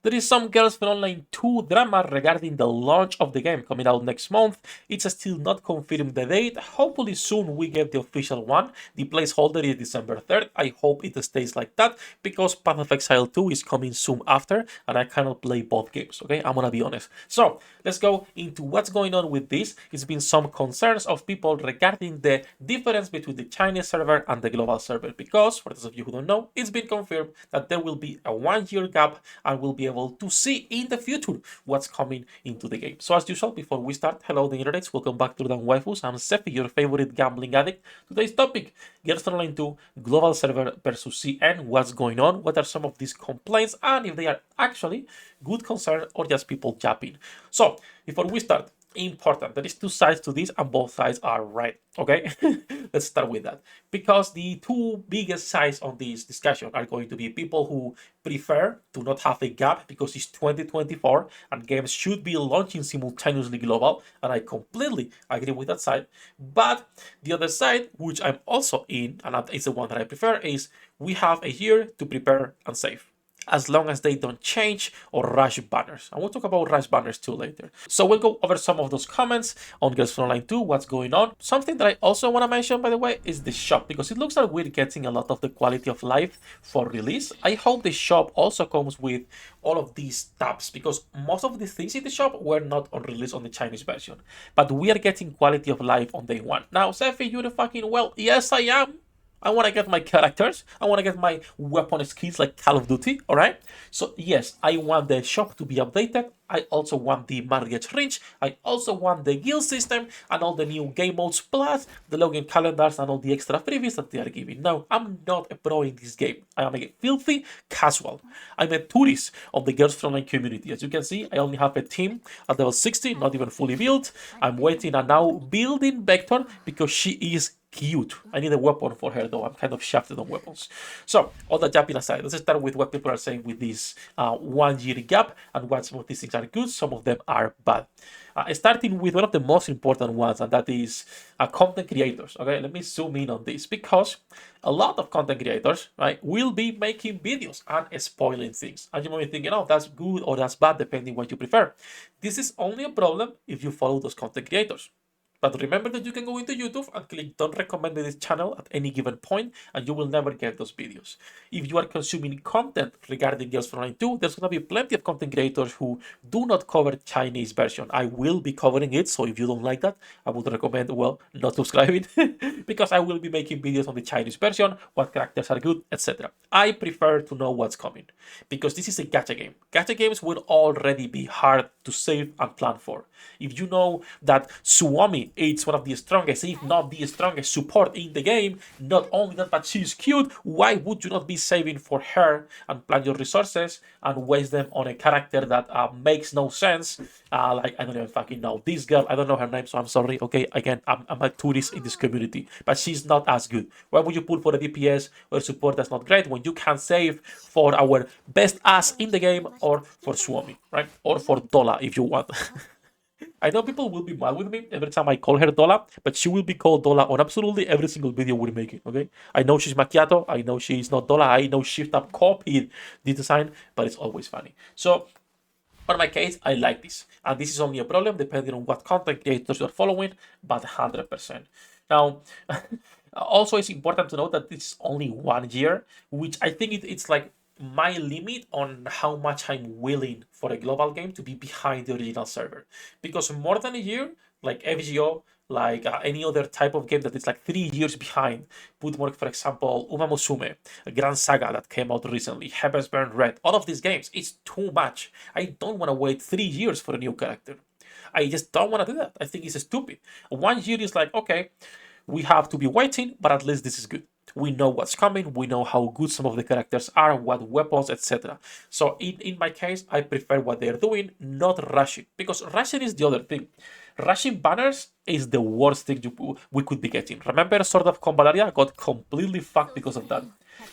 There is some Girls from Online 2 drama regarding the launch of the game coming out next month. It's still not confirmed the date. Hopefully soon we get the official one. The placeholder is December 3rd. I hope it stays like that because Path of Exile 2 is coming soon after and I cannot play both games, okay? I'm gonna be honest. So let's go into what's going on with this. It's been some concerns of people regarding the difference between the Chinese server and the global server because, for those of you who don't know, it's been confirmed that there will be a 1-year gap and we'll be able to see in the future what's coming into the game. So as usual, before we start, hello the internets, welcome back to the Waifus. I'm Sefhi, your favorite gambling addict. Today's topic, Girls Online 2 global server versus CN. What's going on? What are some of these complaints? And if they are actually good concern or just people japping. So before we start, important, there is two sides to this and both sides are right, okay? Let's start with that because the two biggest sides on this discussion are going to be people who prefer to not have a gap because it's 2024 and games should be launching simultaneously global, and I completely agree with that side. But the other side, which I'm also in, and it's the one that I prefer, is we have a year to prepare and save, as long as they don't change or rush banners. And we'll talk about rush banners too later. So we'll go over some of those comments on Girls Online 2, what's going on. Something that I also want to mention, by the way, is the shop, because it looks like we're getting a lot of the quality of life for release. I hope the shop also comes with all of these tabs, because most of the things in the shop were not on release on the Chinese version. But we are getting quality of life on day one. Now, Sefhi, you're fucking well. Yes, I am. I want to get my characters. I want to get my weapon skins like Call of Duty, all right? So yes, I want the shop to be updated. I also want the marriage range. I also want the guild system and all the new game modes, plus the login calendars and all the extra freebies that they are giving. Now, I'm not a pro in this game. I am a filthy casual. I'm a tourist of the Girls Online community. As you can see, I only have a team at level 60, not even fully built. I'm waiting and now building Vector because she is cute. I need a weapon for her though. I'm kind of shafted on weapons. So all that jumping aside, let's start with what people are saying with this 1-year gap and what some of these things are good, some of them are bad. Starting with one of the most important ones, and that is content creators. Okay, let me zoom in on this because a lot of content creators, right, will be making videos and spoiling things. And you might be thinking, oh, that's good or that's bad, depending what you prefer. This is only a problem if you follow those content creators. But remember that you can go into YouTube and click don't recommend this channel at any given point and you will never get those videos. If you are consuming content regarding Girls Online 2, there's going to be plenty of content creators who do not cover Chinese version. I will be covering it, so if you don't like that, I would recommend, well, not subscribing because I will be making videos on the Chinese version, what characters are good, etc. I prefer to know what's coming because this is a gacha game. Gacha games will already be hard to save and plan for. If you know that Suomi is one of the strongest, if not the strongest support in the game, not only that, but she's cute, why would you not be saving for her and plan your resources and waste them on a character that makes no sense? Like, I don't even fucking know. This girl, I don't know her name, so I'm sorry. Okay, again, I'm a tourist in this community, but she's not as good. Why would you pull for a DPS or a support that's not great when you can save for our best ass in the game or for Suomi, right? Or for Dola if you want. I know people will be mad with me every time I call her Dola, but she will be called Dola on absolutely every single video we're making, okay? I know she's macchiato, I know she's not Dola, I know Shift Up copied the design, but it's always funny. So, in my case, I like this. And this is only a problem depending on what content creators you're following, but 100%. Now, also it's important to note that it's only 1 year, which I think it's like my limit on how much I'm willing for a global game to be behind the original server. Because more than a year, like FGO, like any other type of game that is like 3 years behind, put more, for example, Uma Musume, a Grand Saga that came out recently, Heaven's Burn Red, all of these games, it's too much. I don't want to wait 3 years for a new character. I just don't want to do that. I think it's stupid. 1 year is like, okay, we have to be waiting, but at least this is good. We know what's coming, we know how good some of the characters are, what weapons, etc. So in my case, I prefer what they're doing, not rushing. Because rushing is the other thing. Rushing banners is the worst thing we could be getting. Remember, Sword of Convalaria got completely fucked because of that.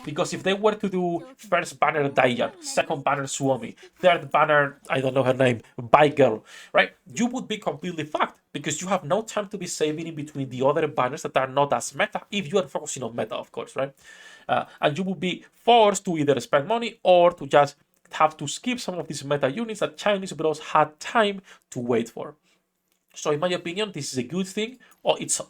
Because if they were to do first banner Dayan, second banner Suomi, third banner, I don't know her name, Bye Girl, right? You would be completely fucked because you have no time to be saving in between the other banners that are not as meta, if you are focusing on meta, of course, right? And you would be forced to either spend money or to just have to skip some of these meta units that Chinese bros had time to wait for. So in my opinion, this is a good thing, or it's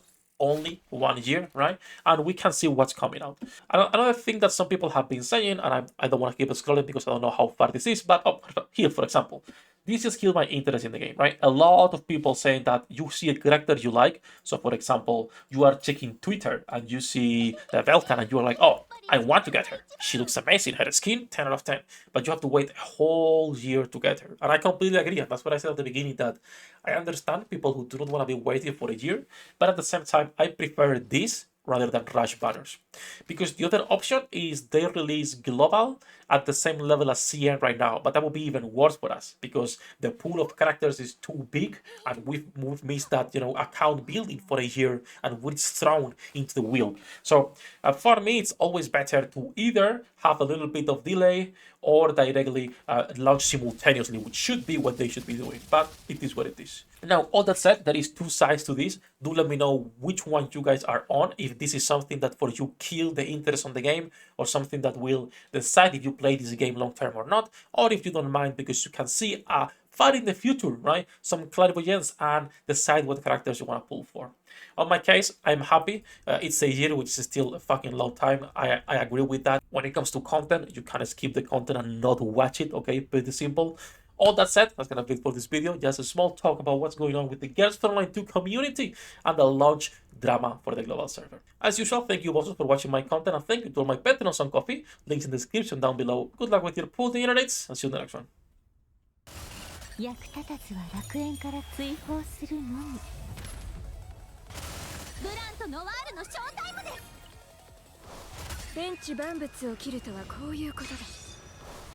only 1 year, right? And we can see what's coming out. Another thing that some people have been saying, and I don't want to keep scrolling because I don't know how far this is, but here, for example, this just killed my interest in the game, right? A lot of people saying that you see a character you like. So, for example, you are checking Twitter and you see the Veltan and you are like, oh, I want to get her. She looks amazing. Her skin, 10 out of 10. But you have to wait a whole year to get her. And I completely agree. And that's what I said at the beginning, that I understand people who do not want to be waiting for a year. But at the same time, I prefer this rather than rush banners. Because the other option is they release global at the same level as CN right now, but that would be even worse for us because the pool of characters is too big and we've missed that, account building for a year and we're thrown into the wheel. So for me, it's always better to either have a little bit of delay or directly launch simultaneously, which should be what they should be doing, but it is what it is. Now, all that said, there is two sides to this. Do let me know which one you guys are on, if this is something that for you kill the interest on the game, or something that will decide if you play this game long term or not, or if you don't mind because you can see a fight in the future, right? Some clairvoyance and decide what characters you want to pull for. On my case, I'm happy. It's a year, which is still a fucking long time. I agree with that. When it comes to content, you can skip the content and not watch it, okay? Pretty simple. All that said, that's gonna be it for this video. Just a small talk about what's going on with the GFL2 community and the launch drama for the global server. As usual, thank you also for watching my content, and thank you to all my patrons on Coffee. Links in the description down below. Good luck with your pool the internets, and see you in the next one. 役立たずは楽園から追放するのみ。ブランとノワールのショータイムです。天地万物を切るとはこういうことだ。